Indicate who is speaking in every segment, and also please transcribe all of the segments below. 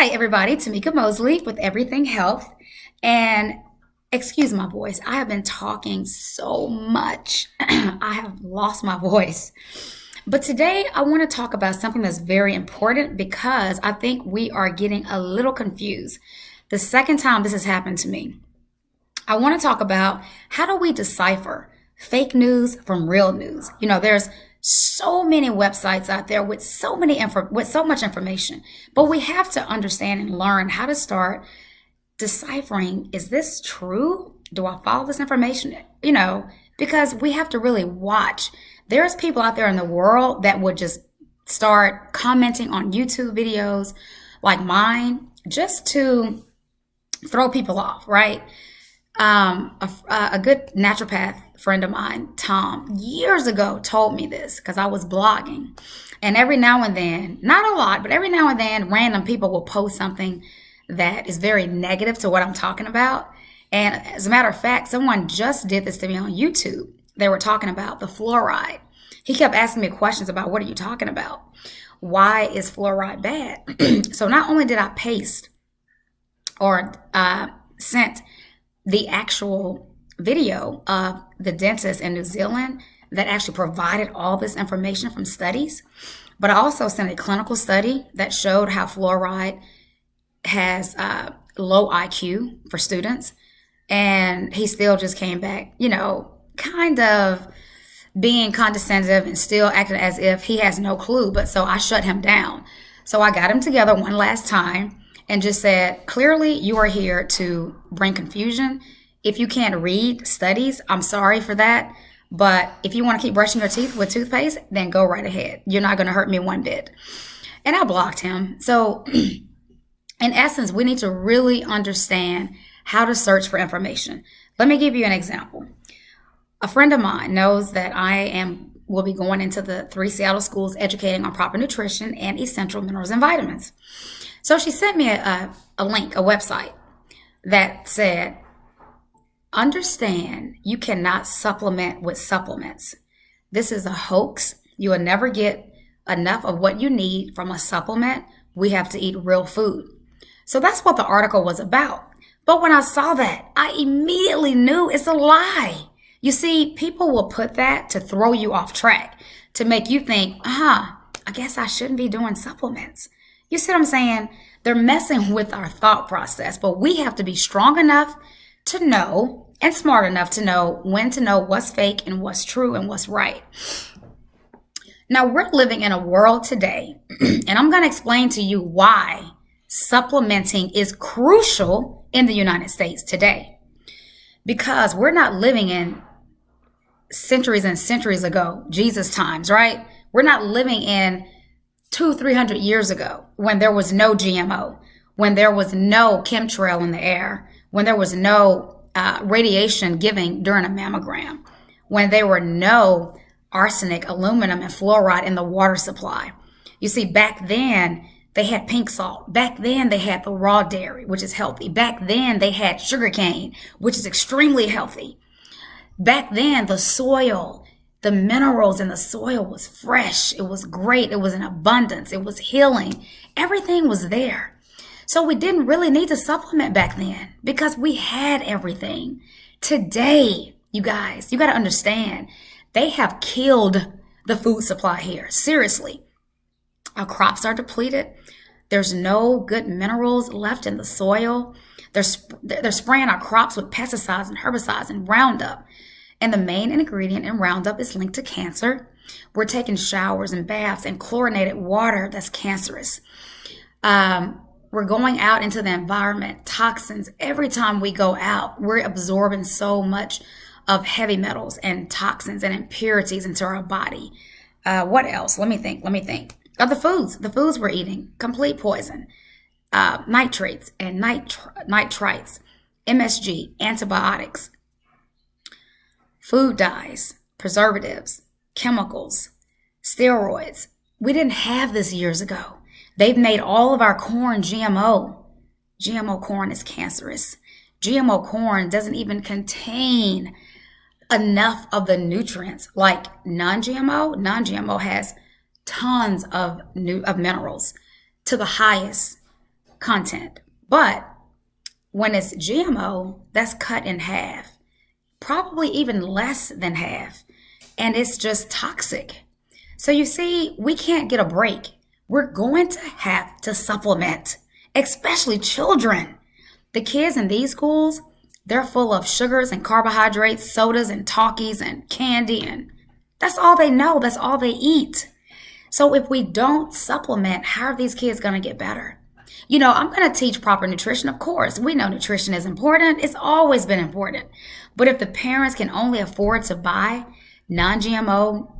Speaker 1: Hi, everybody. Tamika Mosley with Everything Health. And excuse my voice. I have been talking so much. I have lost my voice. But today I want to talk about something that's very important because I think we are getting a little confused. The second time this has happened to me, I want to talk about how do we decipher fake news from real news. There's so many websites out there with with so much information, but we have to understand and learn how to start deciphering, is this true? Do I follow this information? Because we have to really watch. There's people out there in the world that would just start commenting on YouTube videos like mine just to throw people off, right? A good naturopath friend of mine, Tom, years ago told me this because I was blogging. And every now and then, not a lot, but every now and then, random people will post something that is very negative to what I'm talking about. And as a matter of fact, someone just did this to me on YouTube. They were talking about the fluoride. He kept asking me questions about, what are you talking about? Why is fluoride bad? So not only did I paste or sent the actual video of the dentist in New Zealand that actually provided all this information from studies, but I also sent a clinical study that showed how fluoride has low IQ for students. And he still just came back, kind of being condescending and still acting as if he has no clue. But so I shut him down. So I got him together one last time and just said, clearly you are here to bring confusion. If you can't read studies, I'm sorry for that. But if you want to keep brushing your teeth with toothpaste, then go right ahead. You're not going to hurt me one bit. And I blocked him. So in essence, we need to really understand how to search for information. Let me give you an example. A friend of mine knows that will be going into the 3 Seattle schools educating on proper nutrition and essential minerals and vitamins. So she sent me a link, a website that said, understand you cannot supplement with supplements. This is a hoax. You will never get enough of what you need from a supplement. We have to eat real food. So that's what the article was about. But when I saw that, I immediately knew it's a lie. You see, people will put that to throw you off track, to make you think, I guess I shouldn't be doing supplements. You see what I'm saying? They're messing with our thought process, but we have to be strong enough to know and smart enough to know when to know what's fake and what's true and what's right. Now, we're living in a world today, and I'm going to explain to you why supplementing is crucial in the United States today. Because we're not living in centuries and centuries ago, Jesus times, right? We're not living in 200-300 years ago when there was no GMO, when there was no chemtrail in the air, when there was no radiation giving during a mammogram, when there were no arsenic, aluminum, and fluoride in the water supply. You see, back then, they had pink salt. Back then, they had the raw dairy, which is healthy. Back then, they had sugarcane, which is extremely healthy. Back then, the soil, the minerals in the soil was fresh. It was great. It was in abundance. It was healing. Everything was there. So we didn't really need to supplement back then because we had everything. Today, you guys, you got to understand, they have killed the food supply here. Seriously. Our crops are depleted. There's no good minerals left in the soil. They're spraying our crops with pesticides and herbicides and Roundup. And the main ingredient in Roundup is linked to cancer. We're taking showers and baths in chlorinated water that's cancerous. We're going out into the environment, toxins. Every time we go out, we're absorbing so much of heavy metals and toxins and impurities into our body. What else? Let me think. Of the foods we're eating, complete poison, nitrates and nitrites, MSG, antibiotics, food dyes, preservatives, chemicals, steroids. We didn't have this years ago. They've made all of our corn GMO. GMO corn is cancerous. GMO corn doesn't even contain enough of the nutrients like non-GMO. Non-GMO has tons of minerals to the highest content. But when it's GMO, that's cut in half, probably even less than half. And it's just toxic. So you see, we can't get a break. We're going to have to supplement, especially children. The kids in these schools, they're full of sugars and carbohydrates, sodas and talkies and candy, and that's all they know. That's all they eat. So if we don't supplement, how are these kids going to get better? I'm going to teach proper nutrition, of course. We know nutrition is important. It's always been important. But if the parents can only afford to buy GMO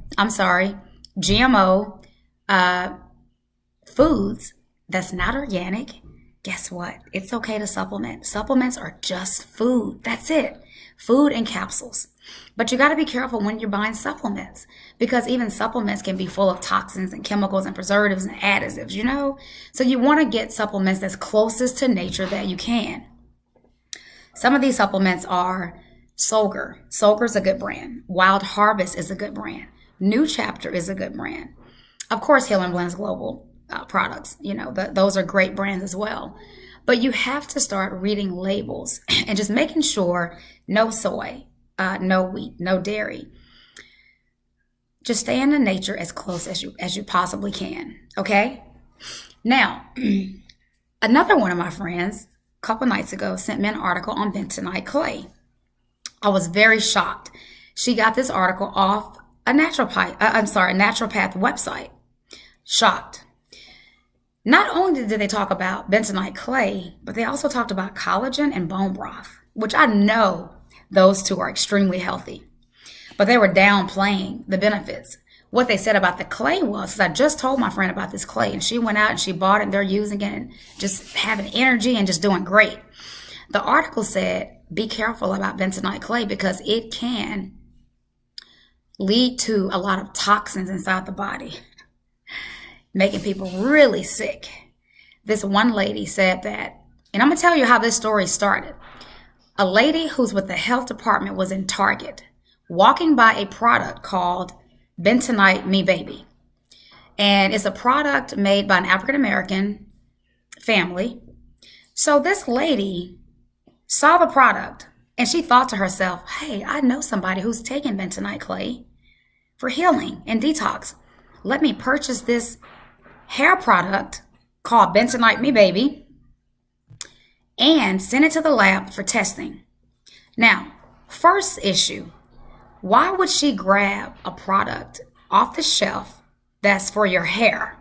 Speaker 1: foods that's not organic, guess what? It's okay to supplement. Supplements are just food. That's it. Food and capsules. But you got to be careful when you're buying supplements, because even supplements can be full of toxins and chemicals and preservatives and additives. So you want to get supplements that's closest to nature that you can. Some of these supplements are Solgar. Solgar's a good brand. Wild Harvest is a good brand. New Chapter is a good brand. Of course, Healing Blends Global products, those are great brands as well. But you have to start reading labels and just making sure no soy, no wheat, no dairy. Just stay in the nature as close as you possibly can. Okay. Now, another one of my friends a couple nights ago sent me an article on bentonite clay. I was very shocked. She got this article off a naturopath website. Shocked. Not only did they talk about bentonite clay, but they also talked about collagen and bone broth, which I know those two are extremely healthy. But they were downplaying the benefits. What they said about the clay was, because I just told my friend about this clay, and she went out and she bought it, and they're using it and just having energy and just doing great. The article said, be careful about bentonite clay because it can lead to a lot of toxins inside the body, making people really sick. This one lady said that, and I'm going to tell you how this story started. A lady who's with the health department was in Target, walking by a product called Bentonite Me Baby. And it's a product made by an African-American family. So this lady saw the product and she thought to herself, hey, I know somebody who's taking bentonite clay for healing and detox. Let me purchase this hair product called Bentonite Me Baby and send it to the lab for testing. Now, first issue, why would she grab a product off the shelf that's for your hair?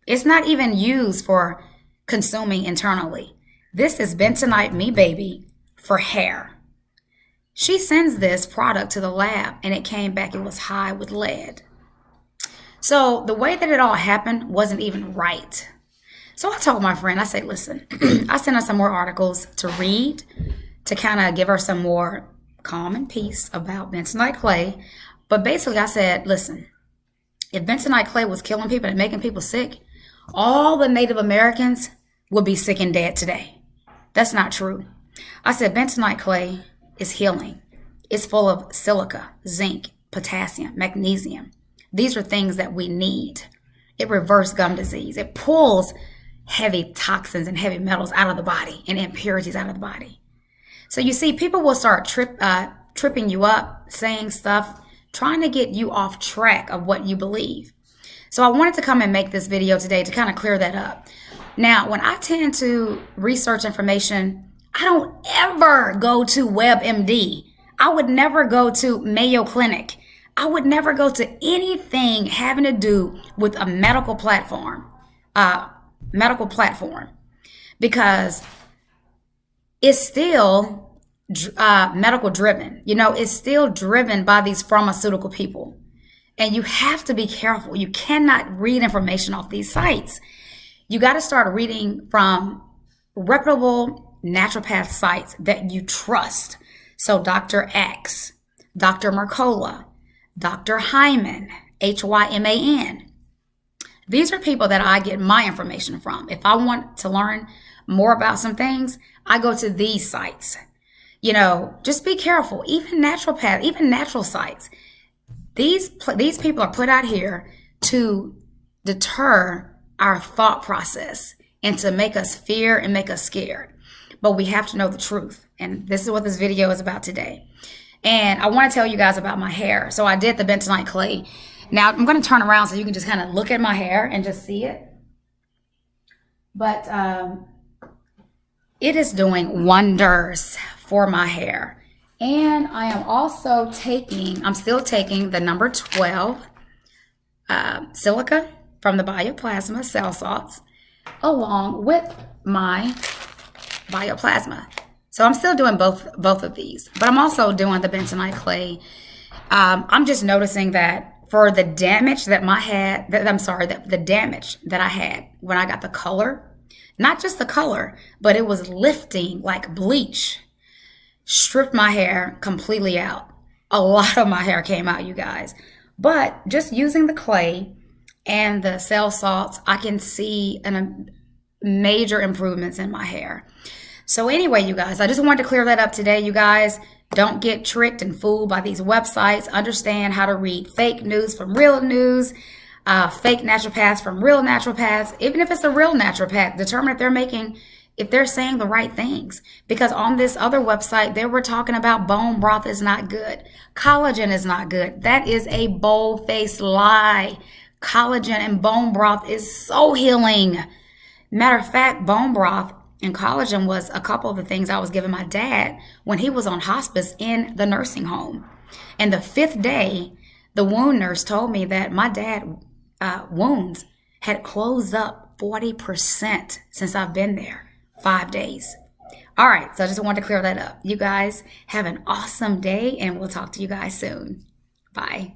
Speaker 1: It's not even used for consuming internally. This is Bentonite Me Baby for hair. She sends this product to the lab and it came back, it was high with lead. So the way that it all happened wasn't even right. So I told my friend, I said, listen, I sent her some more articles to read to kind of give her some more calm and peace about bentonite clay. But basically I said, listen, if bentonite clay was killing people and making people sick, all the Native Americans would be sick and dead today. That's not true. I said bentonite clay is healing. It's full of silica, zinc, potassium, magnesium. These are things that we need. It reverses gum disease. It pulls heavy toxins and heavy metals out of the body and impurities out of the body. So you see, people will start tripping you up, saying stuff, trying to get you off track of what you believe. So I wanted to come and make this video today to kind of clear that up. Now, when I tend to research information, I don't ever go to WebMD. I would never go to Mayo Clinic. I would never go to anything having to do with a medical platform, because it's still medical driven. It's still driven by these pharmaceutical people. And you have to be careful. You cannot read information off these sites. You got to start reading from reputable naturopath sites that you trust. So Dr. X, Dr. Mercola, Dr. Hyman, Hyman. These are people that I get my information from. If I want to learn more about some things, I go to these sites. Just be careful. Even naturopath, even natural sites. These people are put out here to deter our thought process. and to make us fear and make us scared. But we have to know the truth. And this is what this video is about today. And I want to tell you guys about my hair. So I did the bentonite clay. Now I'm going to turn around so you can just kind of look at my hair and just see it. But it is doing wonders for my hair. And I am also I'm still taking the number 12 silica from the bioplasma cell salts along with my bioplasma. So I'm still doing both of these, but I'm also doing the bentonite clay. I'm just noticing that for the damage that the damage that I had when I got the color, not just the color, but it was lifting like bleach, stripped my hair completely out. A lot of my hair came out, you guys. But just using the clay and the cell salts, I can see major improvements in my hair. So anyway, you guys, I just wanted to clear that up today, you guys. Don't get tricked and fooled by these websites. Understand how to read fake news from real news, fake naturopaths from real naturopaths. Even if it's a real naturopath, determine if they're saying the right things. Because on this other website, they were talking about bone broth is not good. Collagen is not good. That is a bold-faced lie. Collagen and bone broth is so healing. Matter of fact, bone broth and collagen was a couple of the things I was giving my dad when he was on hospice in the nursing home. And the 5th day, the wound nurse told me that my dad wounds had closed up 40% since I've been there, 5 days. All right, so I just wanted to clear that up. You guys have an awesome day, and we'll talk to you guys soon. Bye.